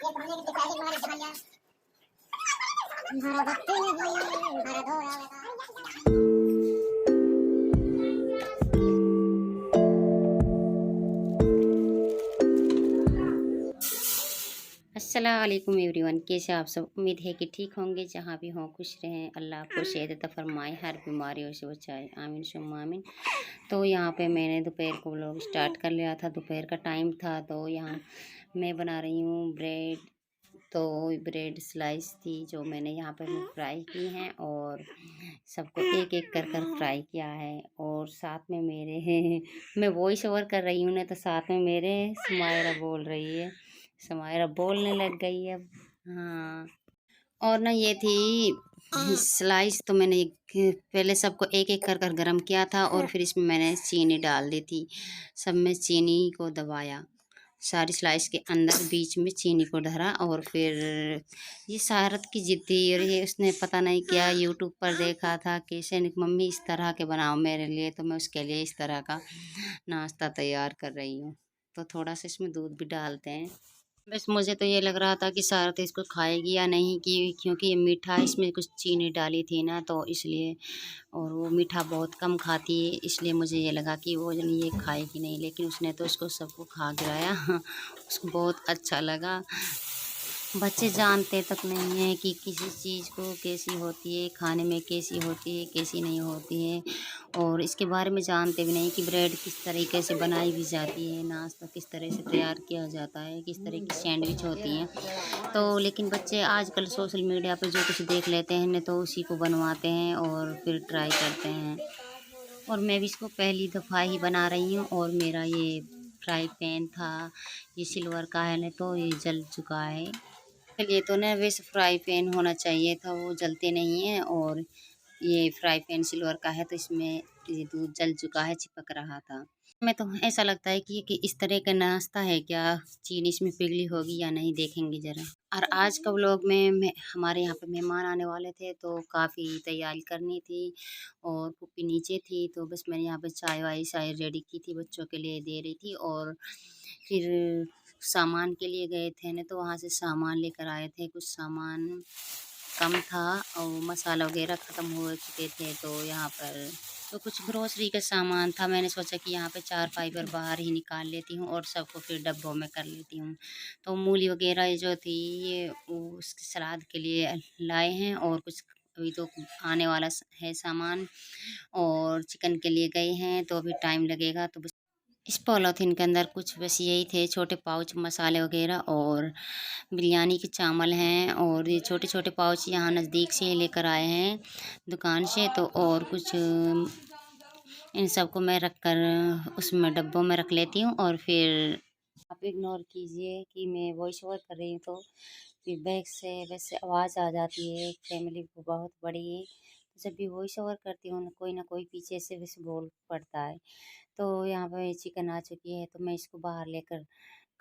अस्सलाम वालेकुम एवरीवन, कैसे आप सब। उम्मीद है कि ठीक होंगे। जहाँ भी हों खुश रहें, अल्लाह आपको सेहत अता फरमाए, हर बीमारियों से बचाए, आमीन सुम्मा आमीन। तो यहाँ पे मैंने दोपहर को व्लॉग स्टार्ट कर लिया था। दोपहर का टाइम था तो यहाँ मैं बना रही हूँ ब्रेड। तो ब्रेड स्लाइस थी जो मैंने यहाँ पे फ्राई की हैं और सबको एक एक कर कर फ्राई किया है। और साथ में मेरे मैं वॉइस ओवर कर रही हूँ ना, तो साथ में मेरे समायरा बोल रही है, समायरा बोलने लग गई है। हाँ, और ना ये थी स्लाइस। तो मैंने पहले सबको एक एक कर कर गरम किया था और फिर इसमें मैंने चीनी डाल दी थी। सब में चीनी को दबाया, सारी स्लाइस के अंदर बीच में चीनी को धरा। और फिर ये शाहरत की जिद थी और ये उसने पता नहीं क्या यूट्यूब पर देखा था कैसे मम्मी इस तरह के बनाओ मेरे लिए, तो मैं उसके लिए इस तरह का नाश्ता तैयार कर रही हूँ। तो थोड़ा सा इसमें दूध भी डालते हैं। बस मुझे तो ये लग रहा था कि शायद इसको खाएगी या नहीं, कि क्योंकि ये मीठा इसमें कुछ चीनी डाली थी ना, तो इसलिए। और वो मीठा बहुत कम खाती है, इसलिए मुझे ये लगा कि वो ये खाएगी नहीं, लेकिन उसने तो इसको सबको खा गिराया। उसको बहुत अच्छा लगा। बच्चे जानते तक नहीं हैं कि किसी चीज़ को कैसी होती है, खाने में कैसी होती है, कैसी नहीं होती है। और इसके बारे में जानते भी नहीं कि ब्रेड किस तरीके से बनाई भी जाती है, नाश्ता किस तरह से तैयार किया जाता है, किस तरह की सैंडविच होती हैं। तो लेकिन बच्चे आजकल सोशल मीडिया पे जो कुछ देख लेते हैं ना, तो उसी को बनवाते हैं और फिर ट्राई करते हैं। और मैं भी इसको पहली दफ़ा ही बना रही हूँ। और मेरा ये फ्राई पैन था, ये सिल्वर का है ना, तो ये जल चुका है। लिए तो ना वैसे फ्राई पैन होना चाहिए था, वो जलते नहीं है। और ये फ्राई पैन सिल्वर का है, तो इसमें ये दूध जल चुका है, चिपक रहा था। मैं तो ऐसा लगता है कि इस तरह का नाश्ता है क्या, चीनी इसमें पिघली होगी या नहीं, देखेंगे ज़रा। और आज का व्लॉग में हमारे यहाँ पे मेहमान आने वाले थे, तो काफ़ी तैयारी करनी थी। और पुप्पी नीचे थी, तो बस मैंने यहाँ पे चाय वाय सारी रेडी की थी, बच्चों के लिए दे रही थी। और फिर सामान के लिए गए थे ना, तो वहाँ से सामान लेकर आए थे। कुछ सामान कम था और मसाला वगैरह ख़त्म हो चुके थे, तो यहाँ पर तो कुछ ग्रोसरी का सामान था। मैंने सोचा कि यहाँ पे 4 फाइबर बाहर ही निकाल लेती हूँ और सबको फिर डब्बों में कर लेती हूँ। तो मूली वगैरह ये जो थी, ये उसके सलाद के लिए लाए हैं। और कुछ अभी तो आने वाला है सामान। और चिकन के लिए गए हैं, तो अभी टाइम लगेगा। तो इस पॉलीथीन के अंदर कुछ बस यही थे, छोटे पाउच मसाले वगैरह और बिरयानी के चावल हैं। और ये छोटे छोटे पाउच यहाँ नज़दीक से लेकर आए हैं दुकान से। तो और कुछ इन सबको मैं रख कर उसमें डब्बों में रख लेती हूँ। और फिर आप इग्नोर कीजिए कि मैं वॉइस ओवर कर रही हूँ, तो फिर बैक से वैसे आवाज़ आ जाती है। फैमिली बहुत बड़ी है, तो जब भी वॉइस ओवर करती हूँ ना कोई पीछे से वैसे बोल पड़ता है। तो यहाँ पे चिकन आ चुकी है, तो मैं इसको बाहर लेकर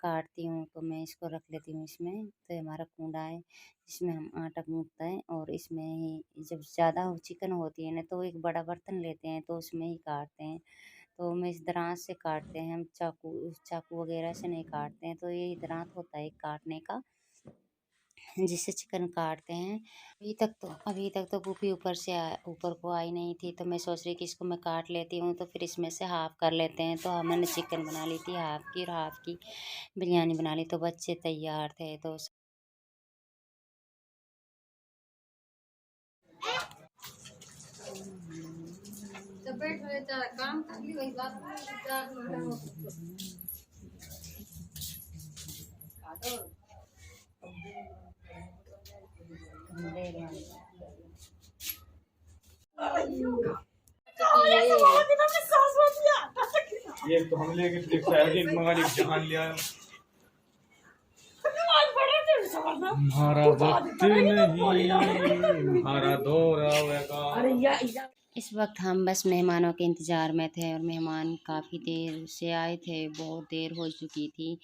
काटती हूँ। तो मैं इसको रख लेती हूँ इसमें। तो हमारा कूंडा है जिसमें हम आटा गूँथते हैं, और इसमें ही जब ज़्यादा चिकन होती है ना, तो एक बड़ा बर्तन लेते हैं, तो उसमें ही काटते हैं। तो मैं इस दराज से काटते हैं, हम चाकू चाकू वगैरह से नहीं काटते हैं। तो ये दराज होता है काटने का, जिससे चिकन काटते हैं। अभी तक तो पुप्पी ऊपर को आई नहीं थी, तो मैं सोच रही कि इसको मैं काट लेती हूँ, तो फिर इसमें से हाफ़ कर लेते हैं। तो मैंने चिकन बना ली थी हाफ़ की, और हाफ़ की बिरयानी बना ली। तो बच्चे तैयार थे, तो ये तो हम लेके फिर शायद मंगा ली जहान लिया हमारा वक्त नहीं हमारा दौर आवेगा। इस वक्त हम बस मेहमानों के इंतज़ार में थे। और मेहमान काफ़ी देर से आए थे, बहुत देर हो चुकी थी।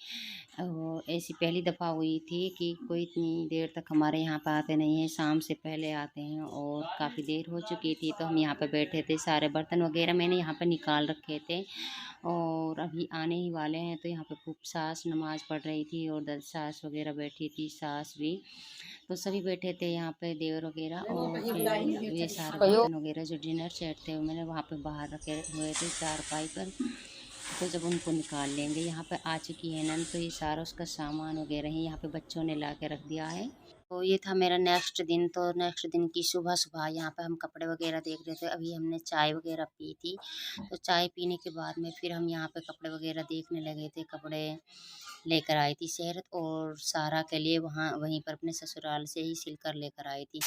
ऐसी पहली दफ़ा हुई थी कि कोई इतनी देर तक हमारे यहाँ पे आते नहीं हैं, शाम से पहले आते हैं और काफ़ी देर हो चुकी थी, तो हम यहाँ पे बैठे थे, सारे बर्तन वग़ैरह मैंने यहाँ पे निकाल रखे थे और अभी आने ही वाले हैं। तो यहाँ पे खूब सास नमाज़ पढ़ रही थी और सास वग़ैरह बैठी थी, सास भी, तो सभी बैठे थे यहाँ पे, देवर वग़ैरह। और फिर ये सारे बर्तन वग़ैरह जो डिनर सेट थे, मैंने वहाँ पे बाहर रखे हुए थे चारपाई पर। तो जब उनको निकाल लेंगे, यहाँ पे आ चुकी है नंद, तो ये सारा उसका सामान वग़ैरह ही यहाँ पे बच्चों ने ला के रख दिया है। तो ये था मेरा नेक्स्ट दिन। तो नेक्स्ट दिन की सुबह-सुबह यहाँ पे हम कपड़े वग़ैरह देख रहे थे। अभी हमने चाय वग़ैरह पी थी, तो चाय पीने के बाद में फिर हम यहाँ पे कपड़े वग़ैरह देखने लगे थे। कपड़े लेकर आई थी सेहरत और सारा के लिए, वहाँ वहीं पर अपने ससुराल से ही सिल कर लेकर आई थी।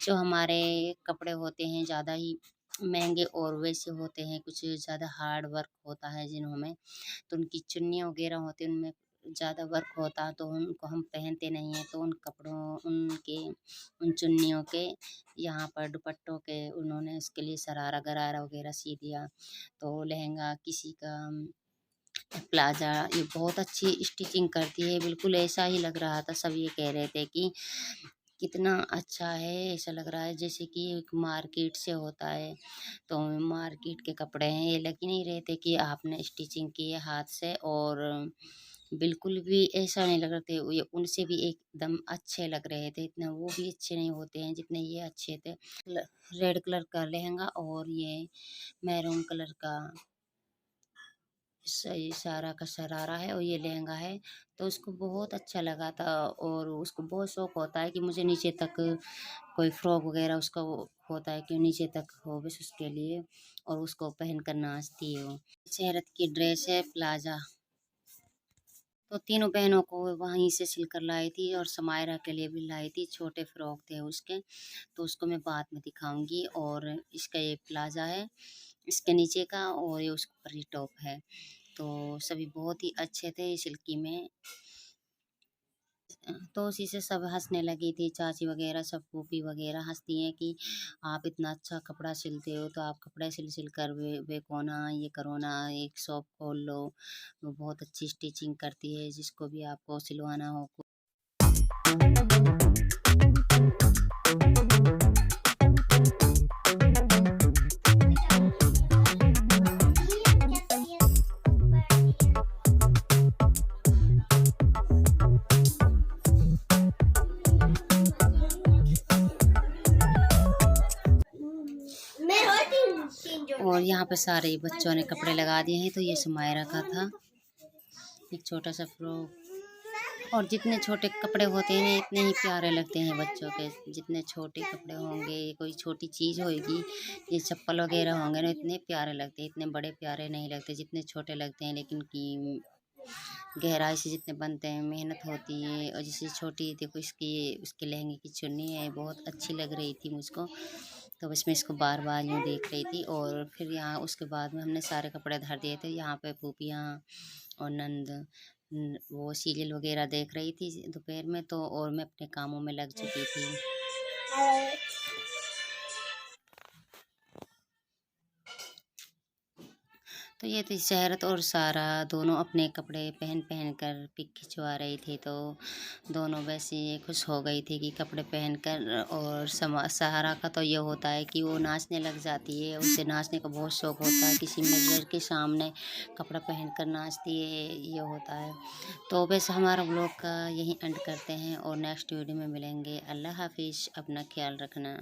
जो हमारे कपड़े होते हैं ज़्यादा ही महँगे और वैसे होते हैं, कुछ ज़्यादा हार्ड वर्क होता है जिन्हों में, तो उनकी चुन्नियाँ वग़ैरह होती हैं, उनमें ज़्यादा वर्क होता है, तो उनको हम पहनते नहीं हैं। तो उन कपड़ों उनके उन चुन्नियों के यहाँ पर दुपट्टों के उन्होंने उसके लिए शरारा गरारा वग़ैरह सी दिया। तो लहंगा किसी का प्लाज़ा, ये बहुत अच्छी स्टिचिंग करती है, बिल्कुल ऐसा ही लग रहा था। सब ये कह रहे थे कि कितना अच्छा है, ऐसा लग रहा है जैसे कि एक मार्केट से होता है। तो मार्केट के कपड़े हैं, ये लग ही नहीं रहे थे कि आपने स्टिचिंग की है हाथ से। और बिल्कुल भी ऐसा नहीं लग रहे थे, ये उनसे भी एकदम अच्छे लग रहे थे, इतने वो भी अच्छे नहीं होते हैं जितने ये अच्छे थे। रेड कलर का लहंगा और ये मैरून कलर का सही सारा का शरारा है और ये लहंगा है। तो उसको बहुत अच्छा लगा था और उसको बहुत शौक होता है कि मुझे नीचे तक कोई फ्रॉक वगैरह उसका वो होता है कि नीचे तक हो बस उसके लिए, और उसको पहन कर नाचती है वो। शहरत की ड्रेस है प्लाजा। तो तीनों बहनों को वहीं से सिलकर लाई थी और समायरा के लिए भी लाई थी, छोटे फ्रॉक थे उसके, तो उसको मैं बाद में दिखाऊंगी। और इसका ये प्लाजा है इसके नीचे का, और ये उसके ऊपर ये टॉप है। तो सभी बहुत ही अच्छे थे सिल्की में। तो उसी से सब हँसने लगी थी, चाची वगैरह सब फूफी वगैरह हँसती हैं कि आप इतना अच्छा कपड़ा सिलते हो, तो आप कपड़े सिल कर बेको ना, ये करो ना, एक शॉप खोल लो। वो बहुत अच्छी स्टिचिंग करती है, जिसको भी आपको सिलवाना हो। और यहाँ पे सारे बच्चों ने कपड़े लगा दिए हैं। तो ये सुमायरा का था एक छोटा सा फ्रॉक। और जितने छोटे कपड़े होते हैं इतने ही प्यारे लगते हैं बच्चों के। जितने छोटे कपड़े होंगे, कोई छोटी चीज़ होएगी, ये चप्पल वगैरह होंगे ना, इतने प्यारे लगते हैं। इतने बड़े प्यारे नहीं लगते जितने छोटे लगते हैं, लेकिन की गहराई से जितने बनते हैं, मेहनत होती है। और जैसे छोटी देखो इसकी, उसके लहंगे की चुन्नी है, बहुत अच्छी लग रही थी मुझको। तो बस मैं इसको बार बार यूँ देख रही थी। और फिर यहाँ उसके बाद में हमने सारे कपड़े धर दिए थे। यहाँ पे फूफियाँ और नंद वो सीरियल वगैरह देख रही थी दोपहर में, तो और मैं अपने कामों में लग चुकी थी। तो ये थी शहरत और सारा, दोनों अपने कपड़े पहन पहन कर पिक खिंचवा रही थी। तो दोनों वैसे ही खुश हो गई थी कि कपड़े पहनकर। और सहारा का तो ये होता है कि वो नाचने लग जाती है, उसे नाचने का बहुत शौक होता है, किसी मिरर के सामने कपड़ा पहन कर नाचती है, ये होता है। तो वैसे हमारा ब्लॉग का यहीं एंड करते हैं और नेक्स्ट वीडियो में मिलेंगे। अल्लाह हाफिज़, अपना ख्याल रखना।